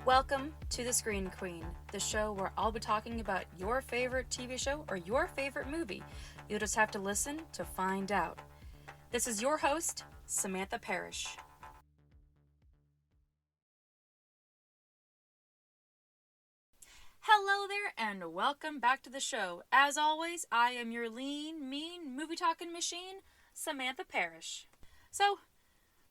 Welcome to The Screen Queen, the show where I'll be talking about your favorite TV show or your favorite movie. You'll just have to listen to find out. This is your host, Samantha Parrish. Hello there, and welcome back to the show. As always, I am your lean, mean, movie-talking machine, Samantha Parrish. So,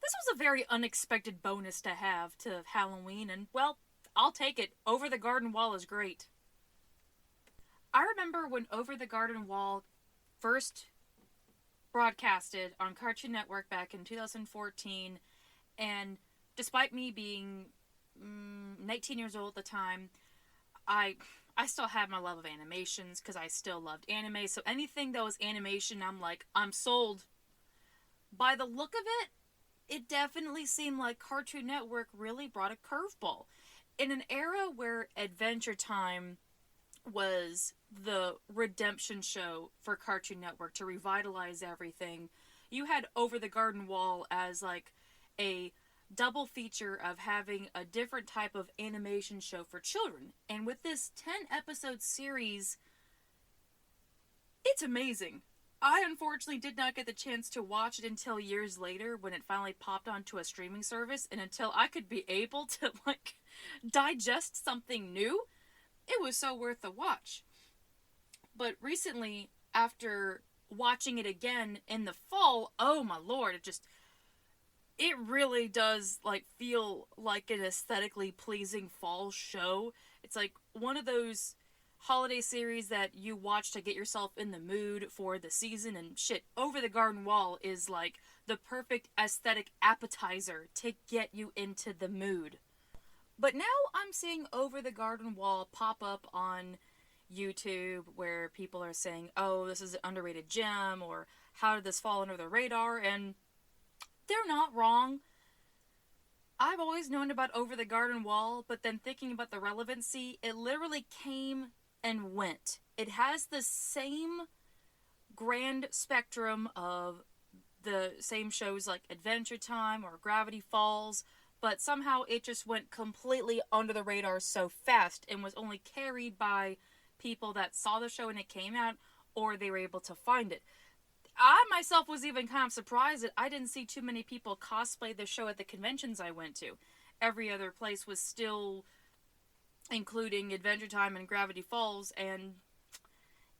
this was a very unexpected bonus to have to Halloween, and, well, I'll take it. Over the Garden Wall is great. I remember when Over the Garden Wall first broadcasted on Cartoon Network back in 2014, and despite me being 19 years old at the time, I still had my love of animations because I still loved anime, so anything that was animation, I'm sold. By the look of it, it definitely seemed like Cartoon Network really brought a curveball. In an era where Adventure Time was the redemption show for Cartoon Network to revitalize everything, you had Over the Garden Wall as like a double feature of having a different type of animation show for children. And with this 10-episode series, it's amazing. I unfortunately did not get the chance to watch it until years later when it finally popped onto a streaming service, and until I could be able to digest something new, it was so worth the watch. But recently, after watching it again in the fall, oh my lord, it really does feel like an aesthetically pleasing fall show. It's like one of those holiday series that you watch to get yourself in the mood for the season, and shit, Over the Garden Wall is like the perfect aesthetic appetizer to get you into the mood. But now I'm seeing Over the Garden Wall pop up on YouTube where people are saying, oh, this is an underrated gem, or how did this fall under the radar? And they're not wrong. I've always known about Over the Garden Wall, but then thinking about the relevancy, it literally came and went. It has the same grand spectrum of the same shows like Adventure Time or Gravity Falls, but somehow it just went completely under the radar so fast and was only carried by people that saw the show when it came out, or they were able to find it. I myself was even kind of surprised that I didn't see too many people cosplay the show at the conventions I went to. Every other place was still including Adventure Time and Gravity Falls, and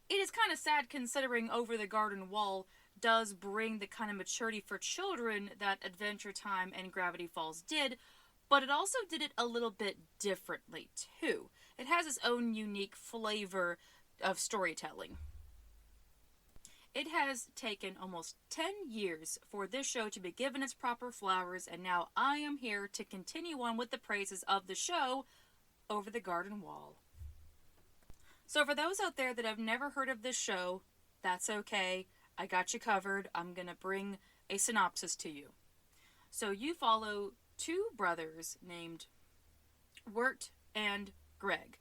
it is kind of sad considering Over the Garden Wall does bring the kind of maturity for children that Adventure Time and Gravity Falls did, but it also did it a little bit differently too. It has its own unique flavor of storytelling. It has taken almost 10 years for this show to be given its proper flowers, and now I am here to continue on with the praises of the show, Over the Garden Wall. So for those out there that have never heard of this show, that's okay. I got you covered. I'm going to bring a synopsis to you. So you follow two brothers named Wirt and Greg,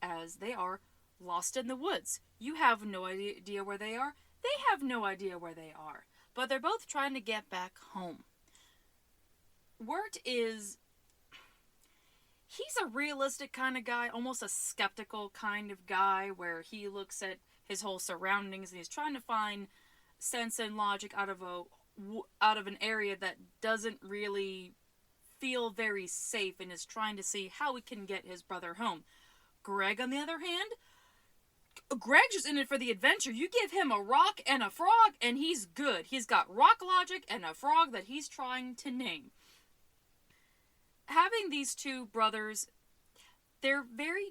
as they are lost in the woods. You have no idea where they are. They have no idea where they are. But they're both trying to get back home. Wirt he's a realistic kind of guy, almost a skeptical kind of guy, where he looks at his whole surroundings and he's trying to find sense and logic out of an area that doesn't really feel very safe, and is trying to see how he can get his brother home. Greg, on the other hand, Greg's just in it for the adventure. You give him a rock and a frog and he's good. He's got rock logic and a frog that he's trying to name. Having these two brothers, they're very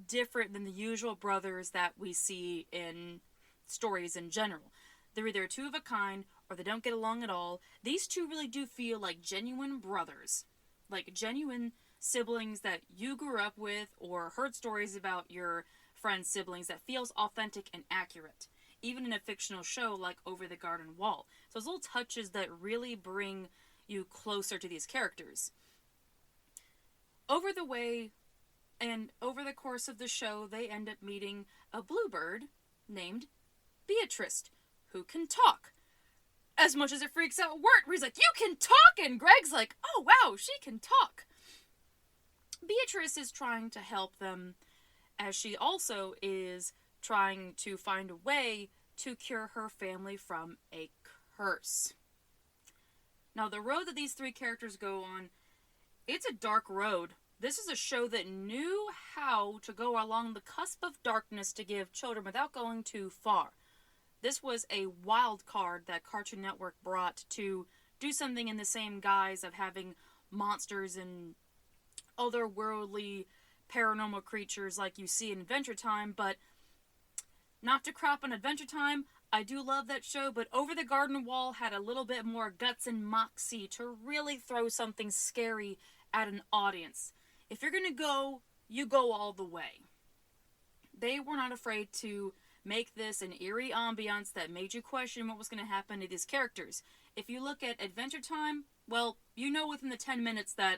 different than the usual brothers that we see in stories in general. They're either two of a kind or they don't get along at all. These two really do feel like genuine brothers. Like genuine siblings that you grew up with or heard stories about your friends' siblings that feels authentic and accurate. Even in a fictional show like Over the Garden Wall. So those little touches that really bring you closer to these characters. Over the course of the show, they end up meeting a bluebird named Beatrice, who can talk. As much as it freaks out Wirt, where he's like, you can talk! And Greg's like, oh wow, she can talk. Beatrice is trying to help them, as she also is trying to find a way to cure her family from a curse. Now, the road that these three characters go on, it's a dark road. This is a show that knew how to go along the cusp of darkness to give children without going too far. This was a wild card that Cartoon Network brought to do something in the same guise of having monsters and otherworldly paranormal creatures like you see in Adventure Time, but not to crap on Adventure Time, I do love that show, but Over the Garden Wall had a little bit more guts and moxie to really throw something scary at an audience. If you're gonna go, you go all the way. They were not afraid to make this an eerie ambiance that made you question what was going to happen to these characters. If you look at Adventure Time, well, you know within the 10 minutes that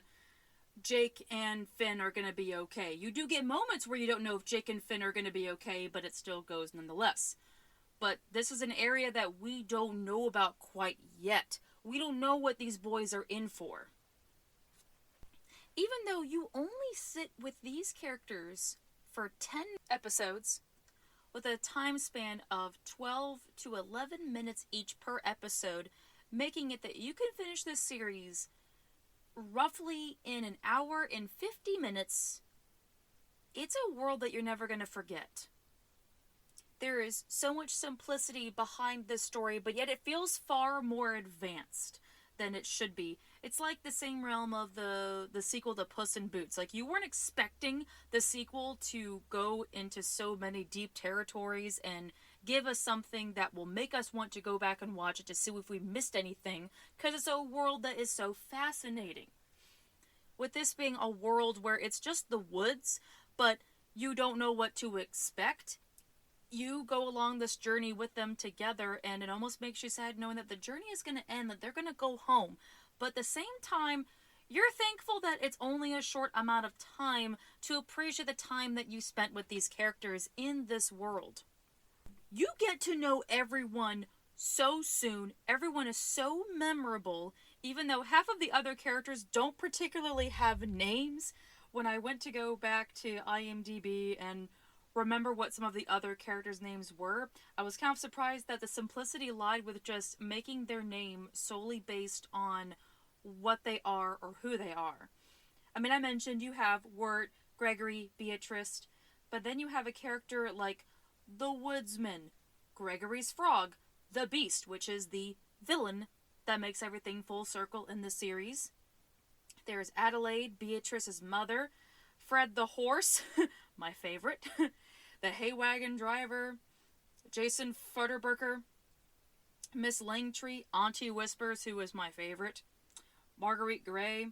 Jake and Finn are going to be okay. You do get moments where you don't know if Jake and Finn are going to be okay, but it still goes nonetheless. But this is an area that we don't know about quite yet. We don't know what these boys are in for. Even though you only sit with these characters for 10 episodes, with a time span of 12 to 11 minutes each per episode, making it that you can finish this series roughly in an hour and 50 minutes. It's a world that you're never going to forget. There is so much simplicity behind this story, but yet it feels far more advanced than it should be. It's like the same realm of the sequel to Puss in Boots. Like, you weren't expecting the sequel to go into so many deep territories and give us something that will make us want to go back and watch it to see if we missed anything, because it's a world that is so fascinating. With this being a world where it's just the woods, but you don't know what to expect, you go along this journey with them together, and it almost makes you sad knowing that the journey is going to end, that they're going to go home. But at the same time, you're thankful that it's only a short amount of time to appreciate the time that you spent with these characters in this world. You get to know everyone so soon. Everyone is so memorable, even though half of the other characters don't particularly have names. When I went to go back to IMDb and remember what some of the other characters' names were, I was kind of surprised that the simplicity lied with just making their name solely based on what they are or who they are. I mean, I mentioned you have Wirt, Gregory, Beatrice, but then you have a character like the Woodsman, Gregory's frog, the Beast, which is the villain that makes everything full circle in the series. There's Adelaide, Beatrice's mother, Fred the horse, my favorite, the hay wagon driver, Jason Futterberger, Miss Langtree, Auntie Whispers, who is my favorite, Marguerite Gray,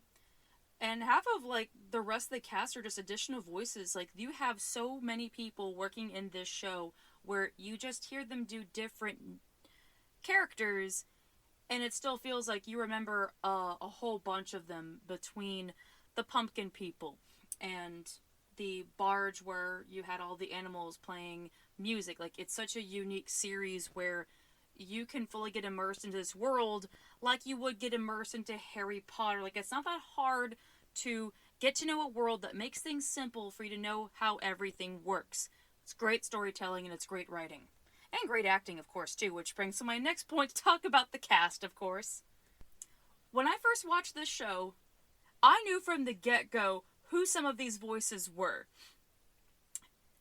and half of the rest of the cast are just additional voices. You have so many people working in this show where you just hear them do different characters, and it still feels like you remember a whole bunch of them, between the pumpkin people and the barge where you had all the animals playing music. It's such a unique series where you can fully get immersed into this world like you would get immersed into Harry Potter. It's not that hard to get to know a world that makes things simple for you to know how everything works. It's great storytelling and it's great writing. And great acting, of course, too, which brings to my next point to talk about the cast, of course. When I first watched this show, I knew from the get-go who some of these voices were.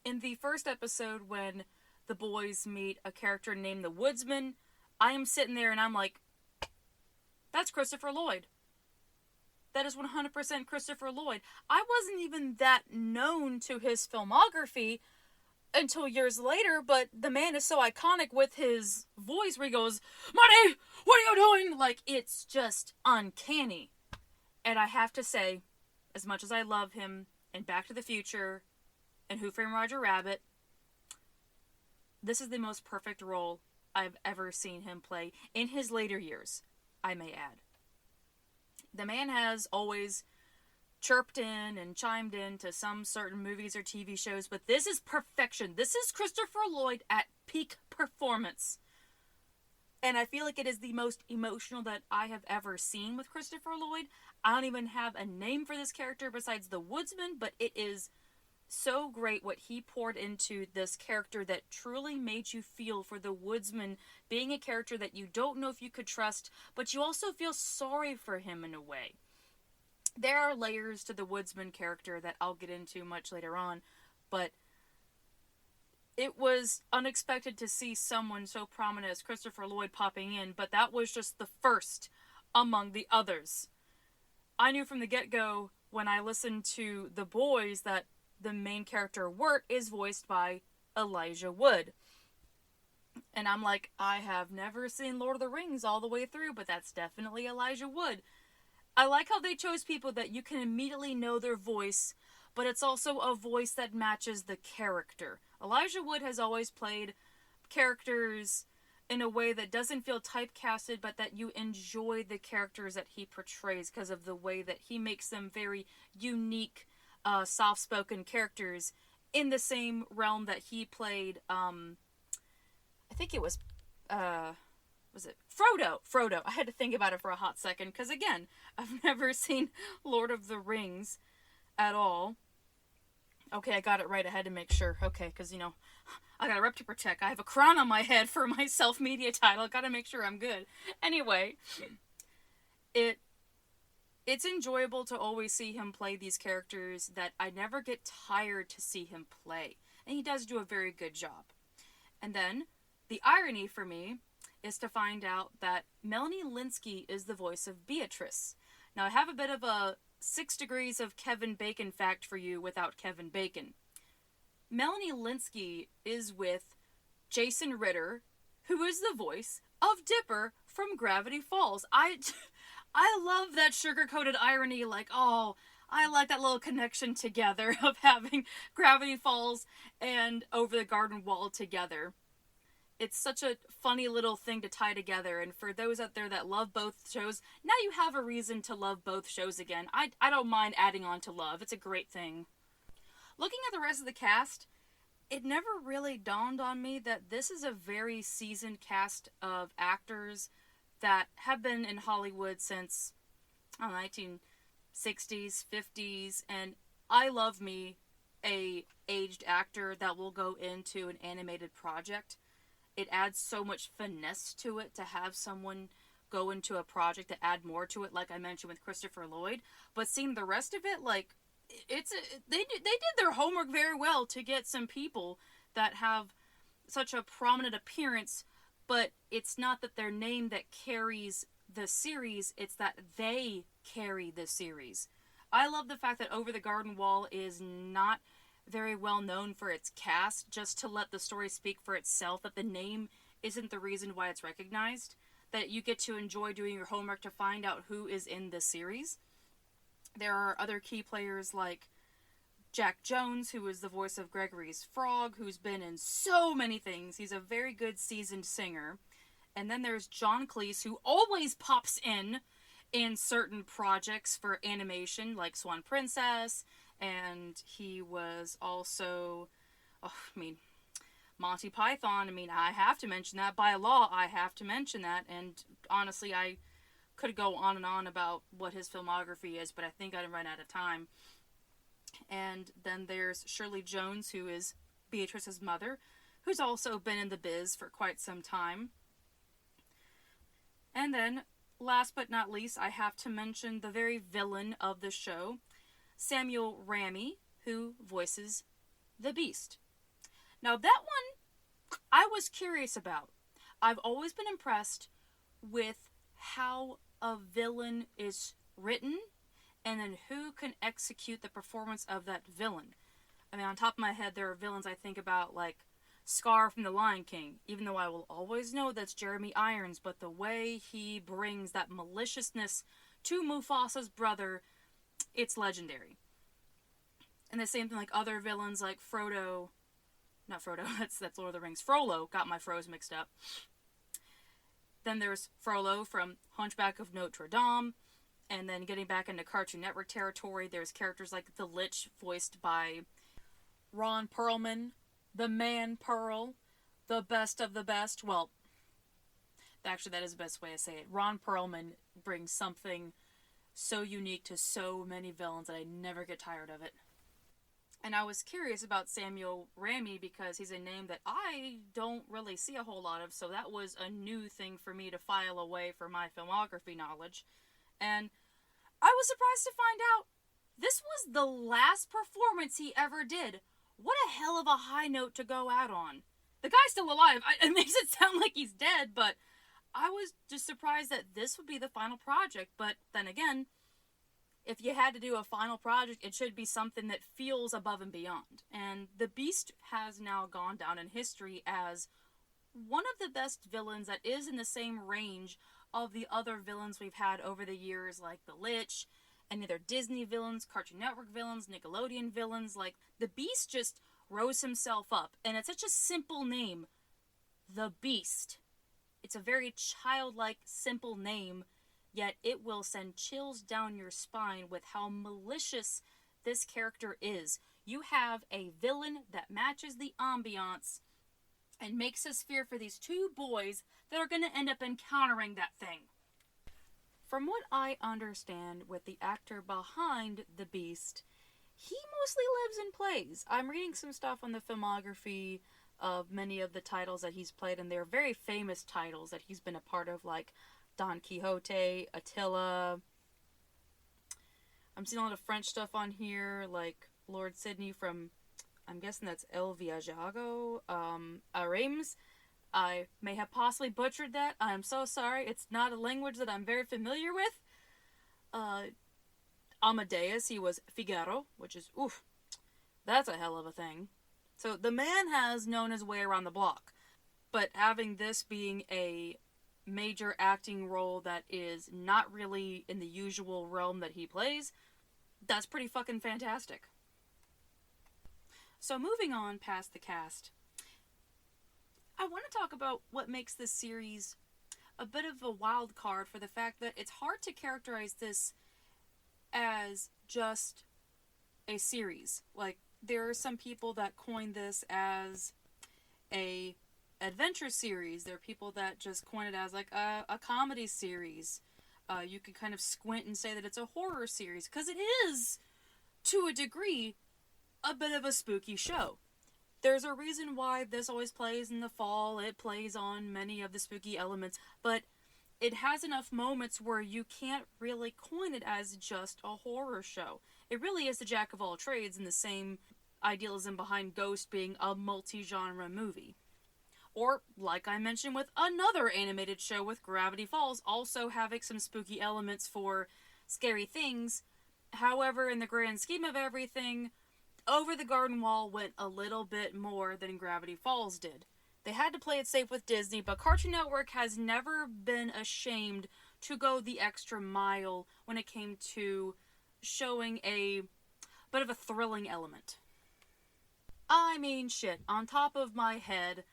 In the first episode, when the boys meet a character named the Woodsman, I am sitting there and I'm like, that's Christopher Lloyd. That is 100% Christopher Lloyd. I wasn't even that known to his filmography until years later, but the man is so iconic with his voice where he goes, Marty, what are you doing? It's just uncanny. And I have to say, as much as I love him in Back to the Future and Who Framed Roger Rabbit, this is the most perfect role I've ever seen him play in his later years, I may add. The man has always chirped in and chimed in to some certain movies or TV shows, but this is perfection. This is Christopher Lloyd at peak performance. And I feel like it is the most emotional that I have ever seen with Christopher Lloyd. I don't even have a name for this character besides the Woodsman, but it is so great what he poured into this character that truly made you feel for the Woodsman being a character that you don't know if you could trust, but you also feel sorry for him in a way. There are layers to the Woodsman character that I'll get into much later on, but it was unexpected to see someone so prominent as Christopher Lloyd popping in, but that was just the first among the others. I knew from the get-go when I listened to The Boys that the main character, Wirt, is voiced by Elijah Wood. And I'm like, I have never seen Lord of the Rings all the way through, but that's definitely Elijah Wood. I like how they chose people that you can immediately know their voice, but it's also a voice that matches the character. Elijah Wood has always played characters in a way that doesn't feel typecasted, but that you enjoy the characters that he portrays because of the way that he makes them very unique, soft-spoken characters in the same realm that he played, I think it was it Frodo. I had to think about it for a hot second, because again, I've never seen Lord of the Rings at all. Okay, I got it right. I had to make sure. Okay, because, I got a rep to protect. I have a crown on my head for my self-media title. I gotta make sure I'm good. Anyway, it's enjoyable to always see him play these characters that I never get tired to see him play. And he does do a very good job. And then, the irony for me is to find out that Melanie Lynskey is the voice of Beatrice. Now, I have a bit of a 6 degrees of Kevin Bacon fact for you without Kevin Bacon. Melanie Lynskey is with Jason Ritter, who is the voice of Dipper from Gravity Falls. I love that sugar-coated irony, like, oh, I like that little connection together of having Gravity Falls and Over the Garden Wall together. It's such a funny little thing to tie together, and for those out there that love both shows, now you have a reason to love both shows again. I don't mind adding on to love. It's a great thing. Looking at the rest of the cast, it never really dawned on me that this is a very seasoned cast of actors that have been in Hollywood since, 1960s, 50s, and I love me a aged actor that will go into an animated project. It adds so much finesse to it to have someone go into a project to add more to it, like I mentioned with Christopher Lloyd. But seeing the rest of it, like, they did their homework very well to get some people that have such a prominent appearance, but it's not that their name that carries the series, it's that they carry the series. I love the fact that Over the Garden Wall is not very well known for its cast, just to let the story speak for itself, that the name isn't the reason why it's recognized, that you get to enjoy doing your homework to find out who is in the series. There are other key players like Jack Jones, who is the voice of Gregory's frog, who's been in so many things. He's a very good seasoned singer. And then there's John Cleese, who always pops in certain projects for animation, like Swan Princess, and he was also, Monty Python. I have to mention that. By law, I have to mention that. And honestly, I could go on and on about what his filmography is, but I think I'd run out of time. And then there's Shirley Jones, who is Beatrice's mother, who's also been in the biz for quite some time. And then, last but not least, I have to mention the very villain of the show, Samuel Ramey, who voices the Beast. Now, that one I was curious about. I've always been impressed with how a villain is written and then who can execute the performance of that villain. On top of my head, there are villains I think about, like Scar from The Lion King, even though I will always know that's Jeremy Irons, but the way he brings that maliciousness to Mufasa's brother, it's legendary. And the same thing like other villains like not Frodo, that's Lord of the Rings. Frollo, got my Froze mixed up. Then there's Frollo from Hunchback of Notre Dame. And then getting back into Cartoon Network territory, there's characters like the Lich, voiced by Ron Perlman, the Man Pearl, the best of the best. Well, actually, that is the best way to say it. Ron Perlman brings something so unique to so many villains that I never get tired of it. And I was curious about Samuel Ramey because he's a name that I don't really see a whole lot of, so that was a new thing for me to file away for my filmography knowledge. And I was surprised to find out this was the last performance he ever did. What a hell of a high note to go out on. The guy's still alive. It makes it sound like he's dead, but I was just surprised that this would be the final project. But then again, if you had to do a final project, it should be something that feels above and beyond. And the Beast has now gone down in history as one of the best villains that is in the same range of the other villains we've had over the years, like the Lich, any other Disney villains, Cartoon Network villains, Nickelodeon villains. Like, the Beast just rose himself up, and it's such a simple name, the Beast. It's a very childlike, simple name, yet it will send chills down your spine with how malicious this character is. You have a villain that matches the ambiance and makes us fear for these two boys that are going to end up encountering that thing. From what I understand with the actor behind the Beast, he mostly lives and plays. I'm reading some stuff on the filmography of many of the titles that he's played, and they're very famous titles that he's been a part of, like Don Quixote, Attila. I'm seeing a lot of French stuff on here, like Lord Sidney from, I'm guessing that's El Viajago, Arames. I may have possibly butchered that. I'm so sorry. It's not a language that I'm very familiar with. Amadeus, he was Figaro, which is, oof, that's a hell of a thing. So the man has known his way around the block. But having this being a major acting role that is not really in the usual realm that he plays, that's pretty fucking fantastic. So moving on past the cast, I want to talk about what makes this series a bit of a wild card for the fact that it's hard to characterize this as just a series. Like, there are some people that coin this as a adventure series. There are people that just coin it as like a comedy series. You could kind of squint and say that it's a horror series, because it is, to a degree, a bit of a spooky show. There's a reason why this always plays in the fall. It plays on many of the spooky elements, but it has enough moments where you can't really coin it as just a horror show. It really is the jack of all trades, in the same idealism behind Ghost being a multi-genre movie. Or, like I mentioned with another animated show with Gravity Falls, also having some spooky elements for scary things. However, in the grand scheme of everything, Over the Garden Wall went a little bit more than Gravity Falls did. They had to play it safe with Disney, but Cartoon Network has never been ashamed to go the extra mile when it came to showing a bit of a thrilling element. I mean, shit, on top of my head,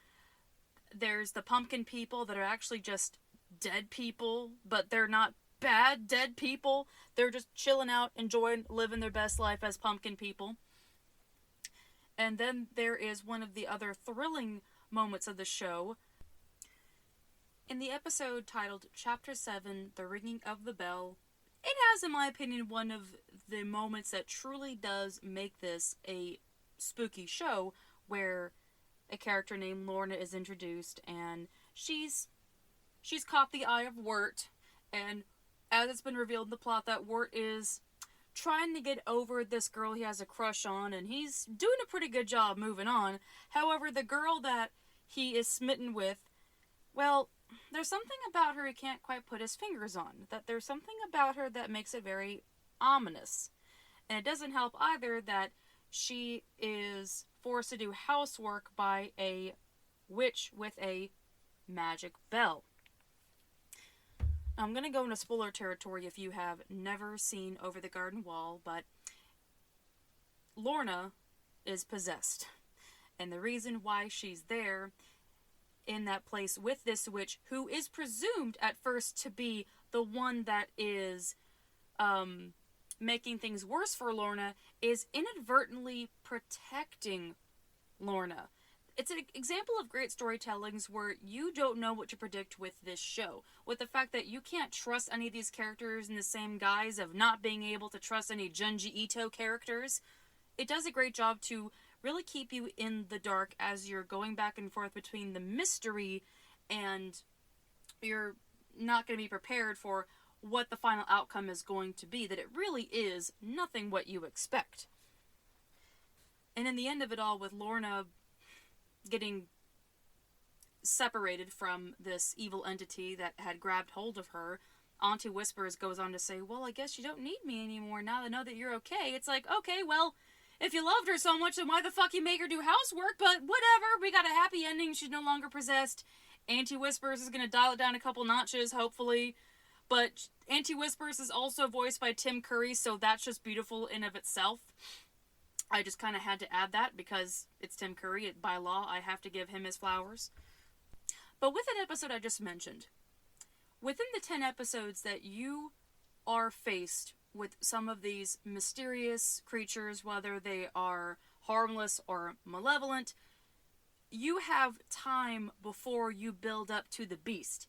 there's the pumpkin people that are actually just dead people, but they're not bad dead people. They're just chilling out, enjoying, living their best life as pumpkin people. And then there is one of the other thrilling moments of the show. In the episode titled Chapter 7, The Ringing of the Bell, it has, in my opinion, one of the moments that truly does make this a spooky show, where a character named Lorna is introduced, and she's caught the eye of Wirt, and as it's been revealed in the plot, that Wirt is trying to get over this girl he has a crush on, and he's doing a pretty good job moving on. However, the girl that he is smitten with, well, there's something about her he can't quite put his fingers on. That there's something about her that makes it very ominous. And it doesn't help either that she is forced to do housework by a witch with a magic bell. I'm going to go into spoiler territory if you have never seen Over the Garden Wall, but Lorna is possessed. And the reason why she's there in that place with this witch, who is presumed at first to be the one that is making things worse for Lorna, is inadvertently protecting Lorna. it's an example of great storytellings where you don't know what to predict with this show. With the fact that you can't trust any of these characters in the same guise of not being able to trust any Junji Ito characters, it does a great job to really keep you in the dark as you're going back and forth between the mystery and you're not going to be prepared for what the final outcome is going to be, that it really is nothing what you expect. And in the end of it all, with Lorna getting separated from this evil entity that had grabbed hold of her, Auntie Whispers goes on to say, well, I guess you don't need me anymore now that I know that you're okay. It's like, okay, well, if you loved her so much, then why the fuck you make her do housework? But whatever, we got a happy ending. She's no longer possessed. Auntie Whispers is going to dial it down a couple notches, hopefully. But Auntie Whispers is also voiced by Tim Curry, so that's just beautiful in of itself. I just kind of had to add that because it's Tim Curry. By law, I have to give him his flowers. But with that episode I just mentioned, within the 10 episodes that you are faced with some of these mysterious creatures, whether they are harmless or malevolent, you have time before you build up to the beast.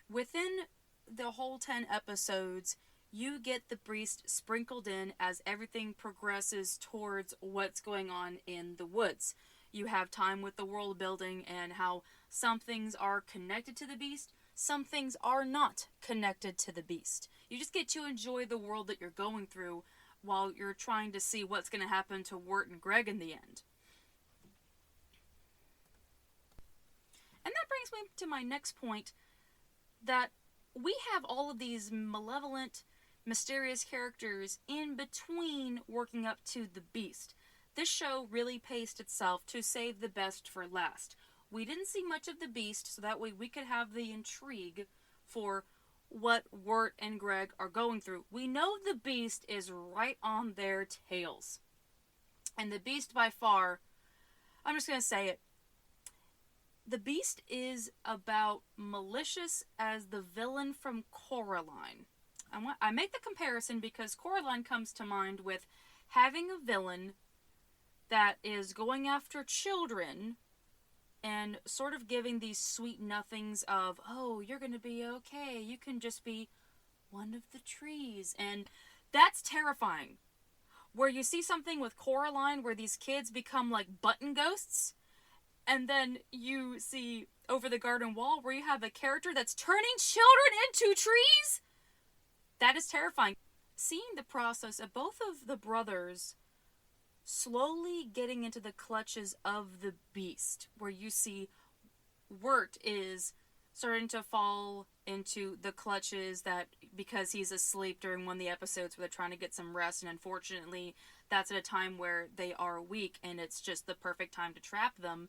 Within the whole 10 episodes, you get the beast sprinkled in as everything progresses towards what's going on in the woods. You have time with the world building and how some things are connected to the beast, some things are not connected to the beast. You just get to enjoy the world that you're going through while you're trying to see what's going to happen to Wirt and Greg in the end. And that brings me to my next point, that we have all of these malevolent, mysterious characters in between working up to the beast. This show really paced itself to save the best for last. We didn't see much of the beast, so that way we could have the intrigue for what Wirt and Greg are going through. We know the beast is right on their tails. And the beast by far, I'm just going to say it, the beast is about malicious as the villain from Coraline. I make the comparison because Coraline comes to mind with having a villain that is going after children and sort of giving these sweet nothings of, oh, you're going to be okay. You can just be one of the trees. And that's terrifying. Where you see something with Coraline where these kids become like button ghosts, and then you see Over the Garden Wall where you have a character that's turning children into trees. That is terrifying. Seeing the process of both of the brothers slowly getting into the clutches of the beast, where you see Wirt is starting to fall into the clutches that because he's asleep during one of the episodes where they're trying to get some rest, and unfortunately that's at a time where they are weak and it's just the perfect time to trap them.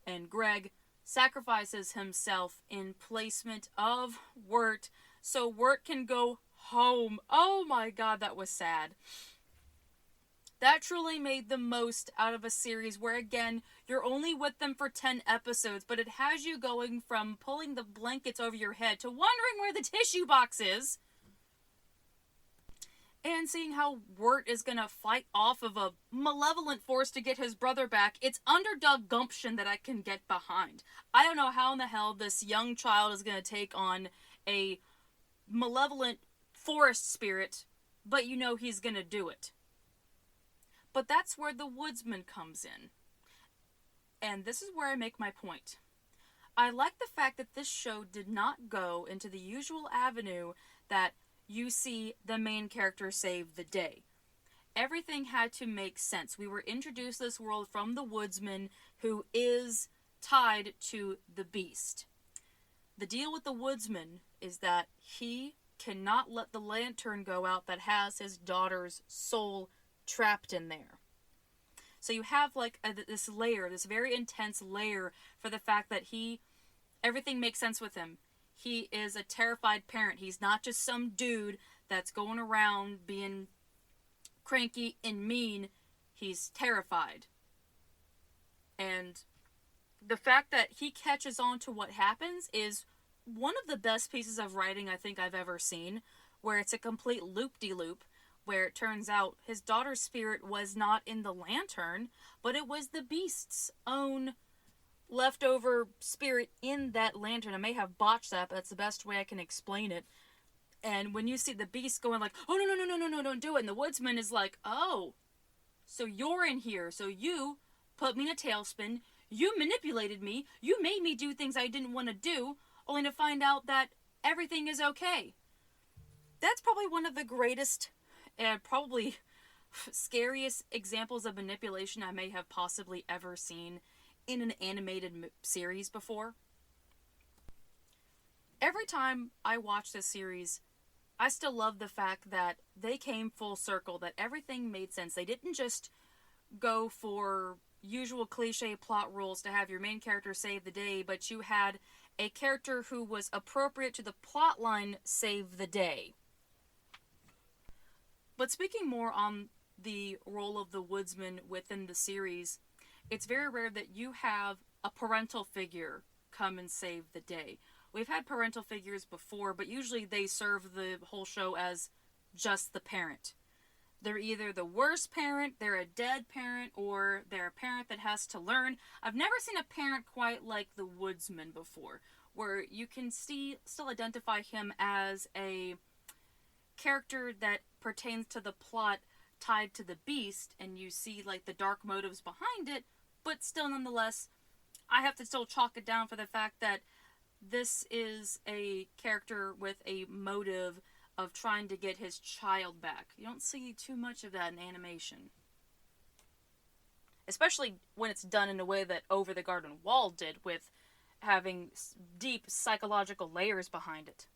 And Greg sacrifices himself in placement of Wirt so Wirt can go home. Oh my god, that was sad. That truly made the most out of a series where, again, you're only with them for 10 episodes, but it has you going from pulling the blankets over your head to wondering where the tissue box is, and seeing how Wirt is gonna fight off of a malevolent force to get his brother back. It's underdog gumption that I can get behind. I don't know how in the hell this young child is gonna take on a malevolent forest spirit, but you know he's gonna do it. But that's where the Woodsman comes in. And this is where I make my point. I like the fact that this show did not go into the usual avenue that you see the main character save the day. Everything had to make sense. We were introduced to this world from the Woodsman, who is tied to the beast. The deal with the Woodsman is that he cannot let the lantern go out that has his daughter's soul trapped in there. So you have like this layer, this very intense layer for the fact that everything makes sense with him. He is a terrified parent. He's not just some dude that's going around being cranky and mean. He's terrified. And the fact that he catches on to what happens is one of the best pieces of writing I think I've ever seen, where it's a complete loop-de-loop, where it turns out his daughter's spirit was not in the lantern, but it was the beast's own leftover spirit in that lantern. I may have botched that, but that's the best way I can explain it. And when you see the beast going like, oh, no, don't do it. And the woodsman is like, oh, so you're in here. So you put me in a tailspin. You manipulated me. You made me do things I didn't want to do, only to find out that everything is okay. That's probably one of the greatest and probably scariest examples of manipulation I may have possibly ever seen in an animated series before. Every time I watch this series, I still love the fact that they came full circle, that everything made sense. They didn't just go for usual cliche plot rules to have your main character save the day, but you had a character who was appropriate to the plot line save the day. But speaking more on the role of the woodsman within the series, it's very rare that you have a parental figure come and save the day. We've had parental figures before, but usually they serve the whole show as just the parent. They're either the worst parent, they're a dead parent, or they're a parent that has to learn. I've never seen a parent quite like the woodsman before, where you can still identify him as a character that pertains to the plot tied to the beast, and you see like the dark motives behind it, but still nonetheless, I have to still chalk it down for the fact that this is a character with a motive of trying to get his child back. You don't see too much of that in animation. Especially when it's done in a way that Over the Garden Wall did, with having deep psychological layers behind it.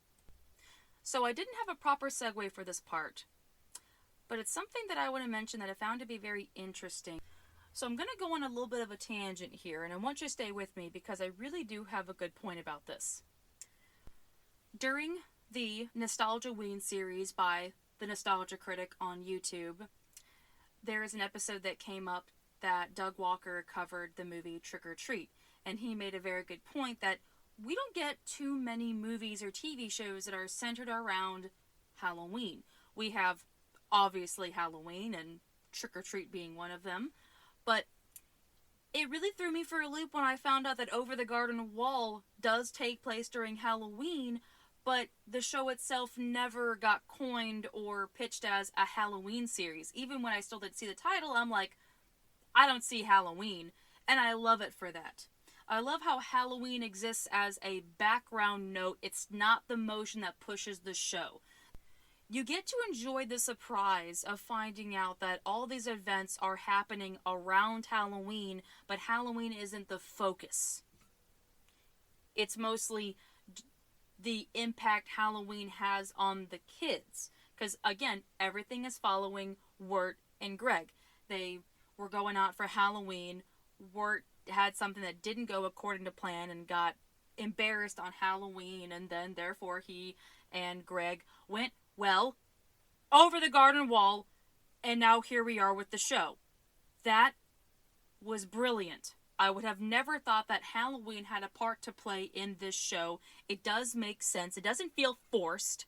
So I didn't have a proper segue for this part, but it's something that I want to mention that I found to be very interesting. So I'm going to go on a little bit of a tangent here, and I want you to stay with me because I really do have a good point about this. During the Nostalgia Ween series by the Nostalgia Critic on YouTube, there is an episode that came up that Doug Walker covered the movie Trick or Treat, and he made a very good point that we don't get too many movies or TV shows that are centered around Halloween. We have, obviously, Halloween, and Trick or Treat being one of them, but it really threw me for a loop when I found out that Over the Garden Wall does take place during Halloween, but the show itself never got coined or pitched as a Halloween series. Even when I still did see the title, I'm like, I don't see Halloween, and I love it for that. I love how Halloween exists as a background note. It's not the motion that pushes the show. You get to enjoy the surprise of finding out that all these events are happening around Halloween, but Halloween isn't the focus. It's mostly the impact Halloween has on the kids. Because, again, everything is following Wirt and Greg. They were going out for Halloween. Wirt had something that didn't go according to plan and got embarrassed on Halloween, and then, therefore, he and Greg went, well, over the garden wall, and now here we are with the show. That was brilliant. I would have never thought that Halloween had a part to play in this show. It does make sense. It doesn't feel forced.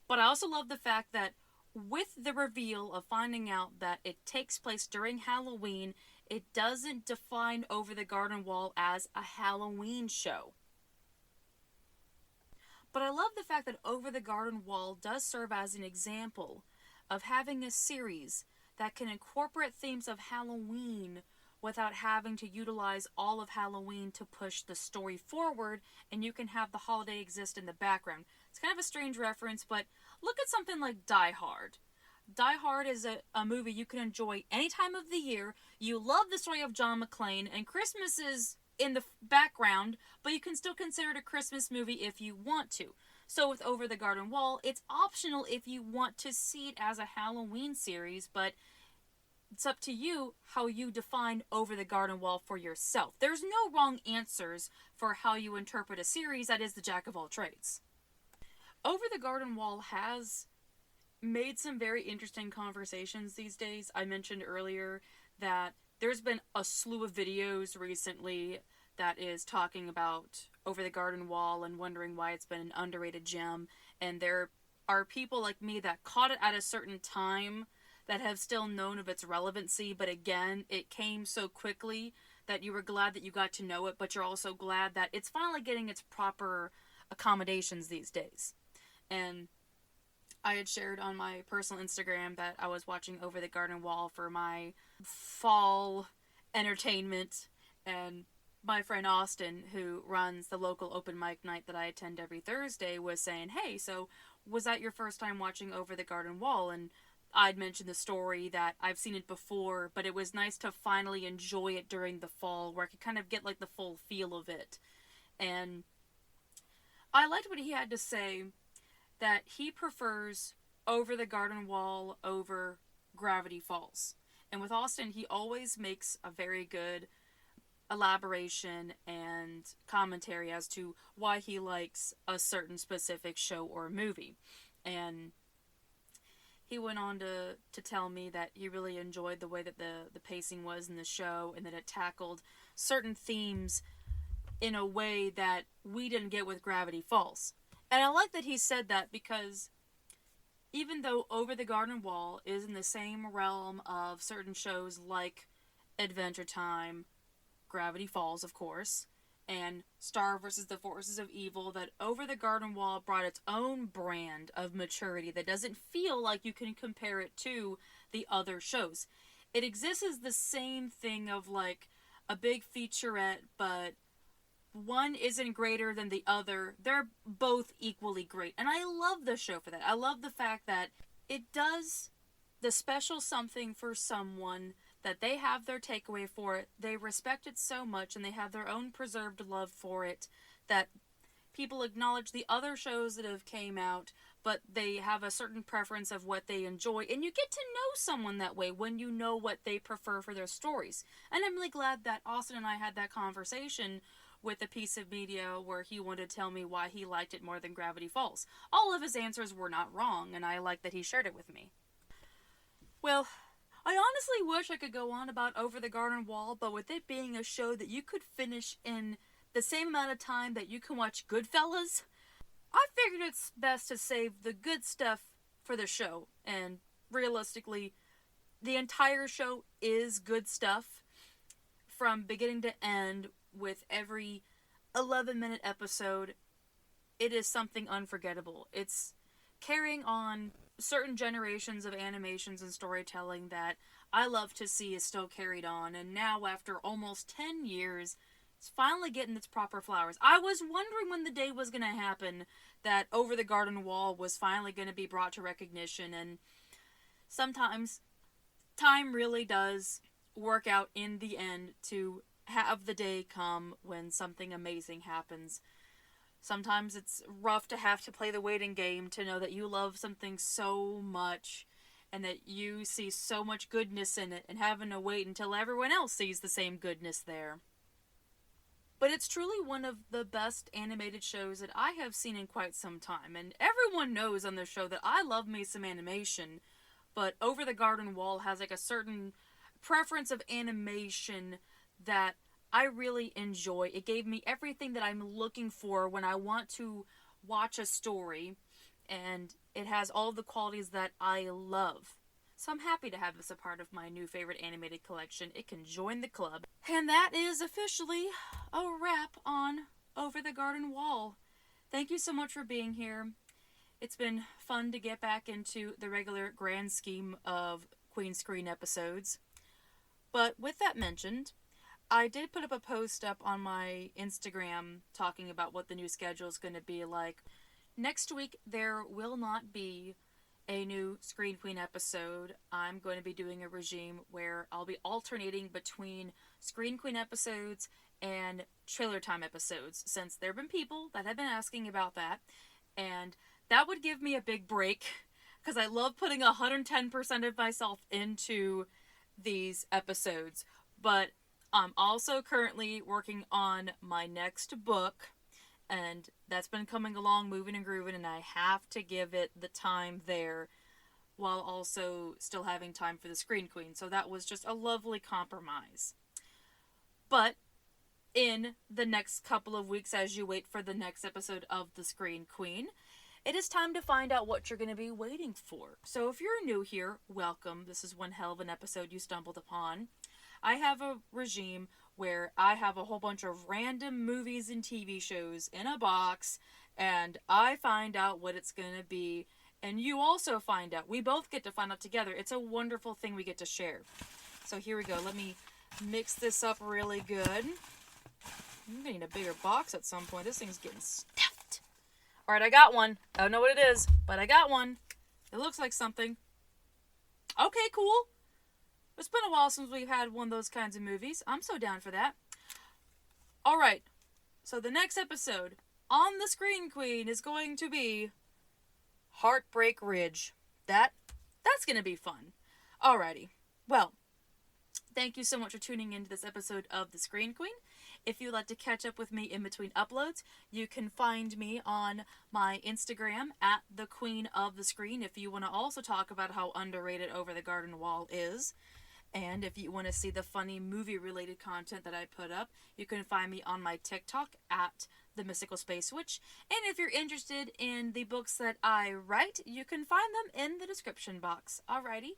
But I also love the fact that with the reveal of finding out that it takes place during Halloween, it doesn't define Over the Garden Wall as a Halloween show. But I love the fact that Over the Garden Wall does serve as an example of having a series that can incorporate themes of Halloween without having to utilize all of Halloween to push the story forward, and you can have the holiday exist in the background. It's kind of a strange reference, but look at something like Die Hard. Die Hard is a movie you can enjoy any time of the year. You love the story of John McClane, and Christmas is in the background, but you can still consider it a Christmas movie if you want to. So with Over the Garden Wall, it's optional if you want to see it as a Halloween series, but it's up to you how you define Over the Garden Wall for yourself. There's no wrong answers for how you interpret a series that is the jack of all trades. Over the Garden Wall has made some very interesting conversations these days. I mentioned earlier that there's been a slew of videos recently that is talking about Over the Garden Wall and wondering why it's been an underrated gem. And there are people like me that caught it at a certain time that have still known of its relevancy, but again, it came so quickly that you were glad that you got to know it, but you're also glad that it's finally getting its proper accommodations these days. And I had shared on my personal Instagram that I was watching Over the Garden Wall for my fall entertainment, and my friend Austin, who runs the local open mic night that I attend every Thursday, was saying, hey, so was that your first time watching Over the Garden Wall? And I'd mentioned the story that I've seen it before, but it was nice to finally enjoy it during the fall, where I could kind of get like the full feel of it. And I liked what he had to say, that he prefers Over the Garden Wall over Gravity Falls. And with Austin, he always makes a very good elaboration and commentary as to why he likes a certain specific show or movie. And he went on to tell me that he really enjoyed the way that the pacing was in the show, and that it tackled certain themes in a way that we didn't get with Gravity Falls. And I like that he said that, because even though Over the Garden Wall is in the same realm of certain shows like Adventure Time, Gravity Falls, of course, and Star vs. the Forces of Evil, that Over the Garden Wall brought its own brand of maturity that doesn't feel like you can compare it to the other shows. It exists as the same thing of like a big featurette, but one isn't greater than the other. They're both equally great. And I love the show for that. I love the fact that it does the special something for someone, that they have their takeaway for it. They respect it so much, and they have their own preserved love for it, that people acknowledge the other shows that have came out, but they have a certain preference of what they enjoy. And you get to know someone that way when you know what they prefer for their stories. And I'm really glad that Austin and I had that conversation with a piece of media where he wanted to tell me why he liked it more than Gravity Falls. All of his answers were not wrong, and I like that he shared it with me. Well, I honestly wish I could go on about Over the Garden Wall, but with it being a show that you could finish in the same amount of time that you can watch Goodfellas, I figured it's best to save the good stuff for the show. And realistically, the entire show is good stuff from beginning to end. With every 11-minute episode, it is something unforgettable. It's carrying on certain generations of animations and storytelling that I love to see is still carried on, and now after almost 10 years, it's finally getting its proper flowers. I was wondering when the day was going to happen that Over the Garden Wall was finally going to be brought to recognition, and sometimes time really does work out in the end to have the day come when something amazing happens. Sometimes it's rough to have to play the waiting game to know that you love something so much and that you see so much goodness in it, and having to wait until everyone else sees the same goodness there. But it's truly one of the best animated shows that I have seen in quite some time, and everyone knows on the show that I love me some animation, but Over the Garden Wall has like a certain preference of animation that I really enjoy. It gave me everything that I'm looking for when I want to watch a story, and it has all the qualities that I love. So I'm happy to have this a part of my new favorite animated collection. It can join the club. And that is officially a wrap on Over the Garden Wall. Thank you so much for being here. It's been fun to get back into the regular grand scheme of Queen Screen episodes. But with that mentioned, I did put up a post up on my Instagram talking about what the new schedule is going to be like. Next week, there will not be a new Screen Queen episode. I'm going to be doing a regime where I'll be alternating between Screen Queen episodes and Trailer Time episodes, since there have been people that have been asking about that, and that would give me a big break, because I love putting 110% of myself into these episodes. But I'm also currently working on my next book, and that's been coming along, moving and grooving, and I have to give it the time there while also still having time for the Screen Queen. So that was just a lovely compromise. But in the next couple of weeks, as you wait for the next episode of the Screen Queen, it is time to find out what you're going to be waiting for. So if you're new here, welcome. This is one hell of an episode you stumbled upon. I have a regime where I have a whole bunch of random movies and TV shows in a box, and I find out what it's going to be, and you also find out. We both get to find out together. It's a wonderful thing we get to share. So here we go. Let me mix this up really good. I'm getting a bigger box at some point. This thing's getting stuffed. Alright, I got one. I don't know what it is, but I got one. It looks like something. Okay, cool. It's been a while since we've had one of those kinds of movies. I'm so down for that. Alright, so the next episode on the Screen Queen is going to be Heartbreak Ridge. That's going to be fun. Alrighty. Well, thank you so much for tuning into this episode of The Screen Queen. If you'd like to catch up with me in between uploads, you can find me on my Instagram at The Queen of the Screen if you want to also talk about how underrated Over the Garden Wall is. And if you want to see the funny movie-related content that I put up, you can find me on my TikTok at The Mystical Space Witch. And if you're interested in the books that I write, you can find them in the description box. Alrighty.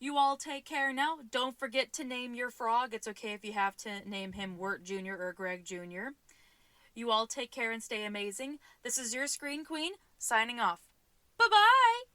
You all take care now. Don't forget to name your frog. It's okay if you have to name him Wirt Jr. or Greg Jr. You all take care and stay amazing. This is your Screen Queen, signing off. Bye-bye!